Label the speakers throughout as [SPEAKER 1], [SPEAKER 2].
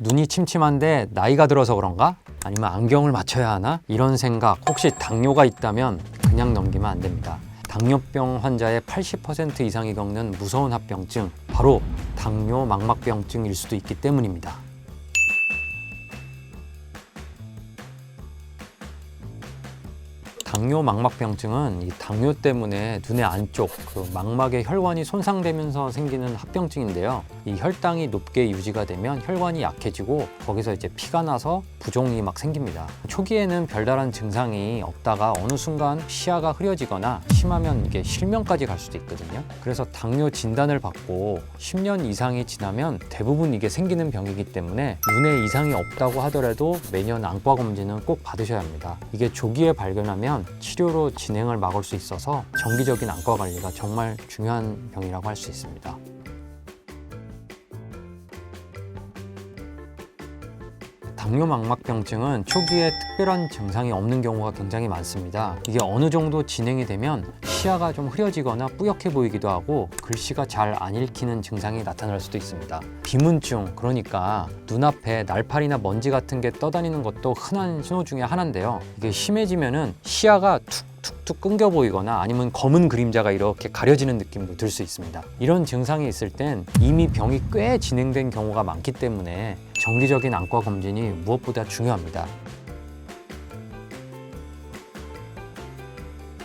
[SPEAKER 1] 눈이 침침한데 나이가 들어서 그런가? 아니면 안경을 맞춰야 하나? 이런 생각, 혹시 당뇨가 있다면 그냥 넘기면 안 됩니다. 당뇨병 환자의 80% 이상이 겪는 무서운 합병증, 바로 당뇨 망막병증일 수도 있기 때문입니다. 당뇨 망막병증은 이 당뇨 때문에 눈의 안쪽 망막의 혈관이 손상되면서 생기는 합병증인데요. 이 혈당이 높게 유지가 되면 혈관이 약해지고 거기서 이제 피가 나서 부종이 막 생깁니다. 초기에는 별다른 증상이 없다가 어느 순간 시야가 흐려지거나 심하면 이게 실명까지 갈 수도 있거든요. 그래서 당뇨 진단을 받고 10년 이상이 지나면 대부분 이게 생기는 병이기 때문에 눈에 이상이 없다고 하더라도 매년 안과 검진은 꼭 받으셔야 합니다. 이게 조기에 발견하면 치료로 진행을 막을 수 있어서 정기적인 안과 관리가 정말 중요한 병이라고 할 수 있습니다. 당뇨 망막병증은 초기에 특별한 증상이 없는 경우가 굉장히 많습니다. 이게 어느 정도 진행이 되면 시야가 좀 흐려지거나 뿌옇게 보이기도 하고 글씨가 잘 안 읽히는 증상이 나타날 수도 있습니다. 비문증, 그러니까 눈앞에 날파리나 먼지 같은 게 떠다니는 것도 흔한 신호 중에 하나인데요. 이게 심해지면은 시야가 툭툭 끊겨 보이거나 아니면 검은 그림자가 이렇게 가려지는 느낌도 들 수 있습니다. 이런 증상이 있을 땐 이미 병이 꽤 진행된 경우가 많기 때문에 정기적인 안과 검진이 무엇보다 중요합니다.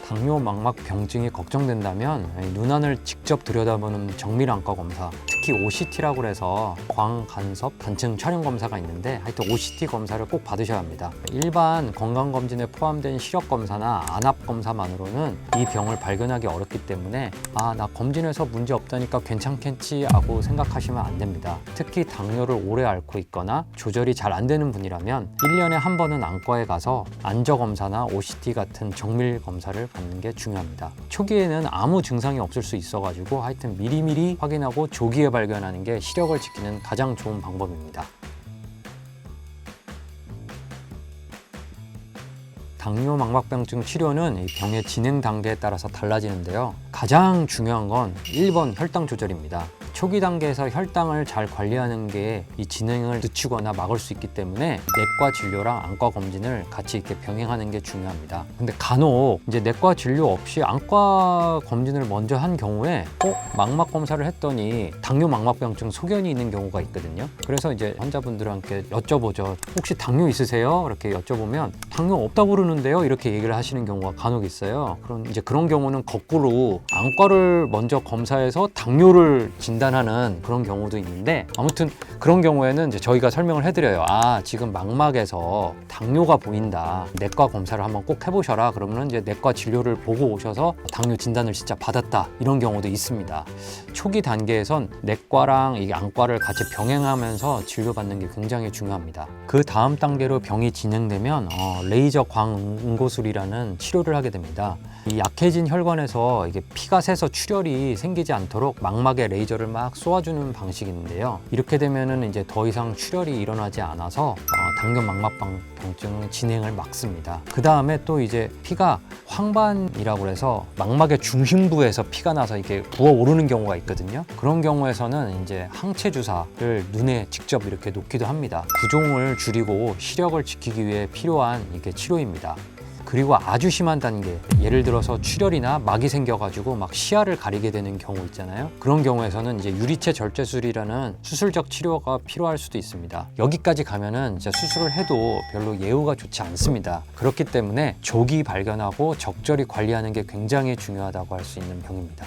[SPEAKER 1] 당뇨 망막 병증이 걱정된다면 눈안을 직접 들여다보는 정밀 안과 검사, 특히 OCT라고 해서 광, 간섭, 단층 촬영 검사가 있는데 하여튼 OCT 검사를 꼭 받으셔야 합니다. 일반 건강검진에 포함된 시력 검사나 안압 검사만으로는 이 병을 발견하기 어렵기 때문에 나 검진해서 문제 없다니까 괜찮겠지 하고 생각하시면 안 됩니다. 특히 당뇨를 오래 앓고 있거나 조절이 잘 안 되는 분이라면 1년에 한 번은 안과에 가서 안저 검사나 OCT 같은 정밀 검사를 받는 게 중요합니다. 초기에는 아무 증상이 없을 수 있어가지고 하여튼 미리미리 확인하고 조기에 발견하는 게 시력을 지키는 가장 좋은 방법입니다. 당뇨 망막병증 치료는 이 병의 진행 단계에 따라서 달라지는데요. 가장 중요한 건 1번 혈당 조절입니다. 초기 단계에서 혈당을 잘 관리하는 게 이 진행을 늦추거나 막을 수 있기 때문에 내과 진료랑 안과 검진을 같이 이렇게 병행하는 게 중요합니다. 근데 간혹 이제 내과 진료 없이 안과 검진을 먼저 한 경우에 망막 검사를 했더니 당뇨 망막병증 소견이 있는 경우가 있거든요. 그래서 이제 환자분들한테 여쭤보죠. 혹시 당뇨 있으세요? 이렇게 여쭤보면 당뇨 없다고 그러는데요. 이렇게 얘기를 하시는 경우가 간혹 있어요. 그런 경우는 거꾸로 안과를 먼저 검사해서 당뇨를 진단하는 그런 경우도 있는데, 아무튼 그런 경우에는 이제 저희가 설명을 해드려요. 지금 망막에서 당뇨가 보인다. 내과 검사를 한번 꼭 해보셔라. 그러면 이제 내과 진료를 보고 오셔서 당뇨 진단을 진짜 받았다. 이런 경우도 있습니다. 초기 단계에선 내과랑 이 안과를 같이 병행하면서 진료받는 게 굉장히 중요합니다. 그 다음 단계로 병이 진행되면 레이저 광응고술이라는 치료를 하게 됩니다. 이 약해진 혈관에서 이게 피가 새서 출혈이 생기지 않도록 망막에 레이저를 막 쏘아주는 방식인데요. 이렇게 되면은 이제 더 이상 출혈이 일어나지 않아서 당뇨 망막병증 진행을 막습니다. 그 다음에 또 이제 피가 황반이라고 해서 망막의 중심부에서 피가 나서 이게 부어오르는 경우가 있거든요. 그런 경우에서는 이제 항체 주사를 눈에 직접 이렇게 놓기도 합니다. 부종을 줄이고 시력을 지키기 위해 필요한 이게 치료입니다. 그리고 아주 심한 단계, 예를 들어서 출혈이나 막이 생겨가지고 막 시야를 가리게 되는 경우 있잖아요. 그런 경우에서는 이제 유리체 절제술이라는 수술적 치료가 필요할 수도 있습니다. 여기까지 가면은 이제 수술을 해도 별로 예후가 좋지 않습니다. 그렇기 때문에 조기 발견하고 적절히 관리하는 게 굉장히 중요하다고 할 수 있는 병입니다.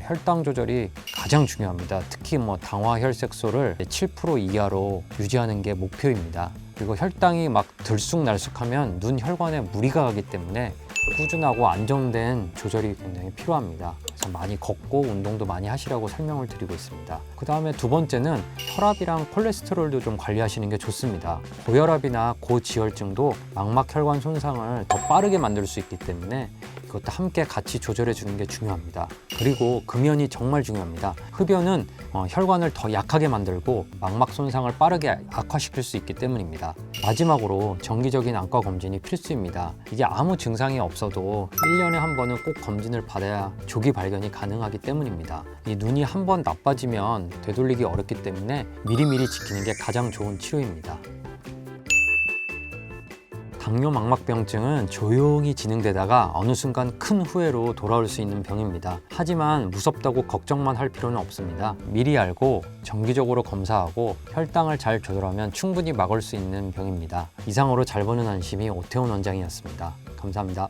[SPEAKER 1] 혈당 조절이 가장 중요합니다. 특히 당화혈색소를 7% 이하로 유지하는 게 목표입니다. 그리고 혈당이 막 들쑥날쑥하면 눈 혈관에 무리가 가기 때문에 꾸준하고 안정된 조절이 굉장히 필요합니다. 그래서 많이 걷고 운동도 많이 하시라고 설명을 드리고 있습니다. 그 다음에 두 번째는 혈압이랑 콜레스테롤도 좀 관리하시는 게 좋습니다. 고혈압이나 고지혈증도 망막혈관 손상을 더 빠르게 만들 수 있기 때문에 그것도 함께 같이 조절해 주는 게 중요합니다. 그리고 금연이 정말 중요합니다. 흡연은 혈관을 더 약하게 만들고 망막 손상을 빠르게 악화시킬 수 있기 때문입니다. 마지막으로 정기적인 안과 검진이 필수입니다. 이게 아무 증상이 없어도 1년에 한 번은 꼭 검진을 받아야 조기 발견이 가능하기 때문입니다. 이 눈이 한 번 나빠지면 되돌리기 어렵기 때문에 미리미리 지키는 게 가장 좋은 치료입니다. 당뇨 망막병증은 조용히 진행되다가 어느 순간 큰 후회로 돌아올 수 있는 병입니다. 하지만 무섭다고 걱정만 할 필요는 없습니다. 미리 알고 정기적으로 검사하고 혈당을 잘 조절하면 충분히 막을 수 있는 병입니다. 이상으로 잘 보는 안심이 오태훈 원장이었습니다. 감사합니다.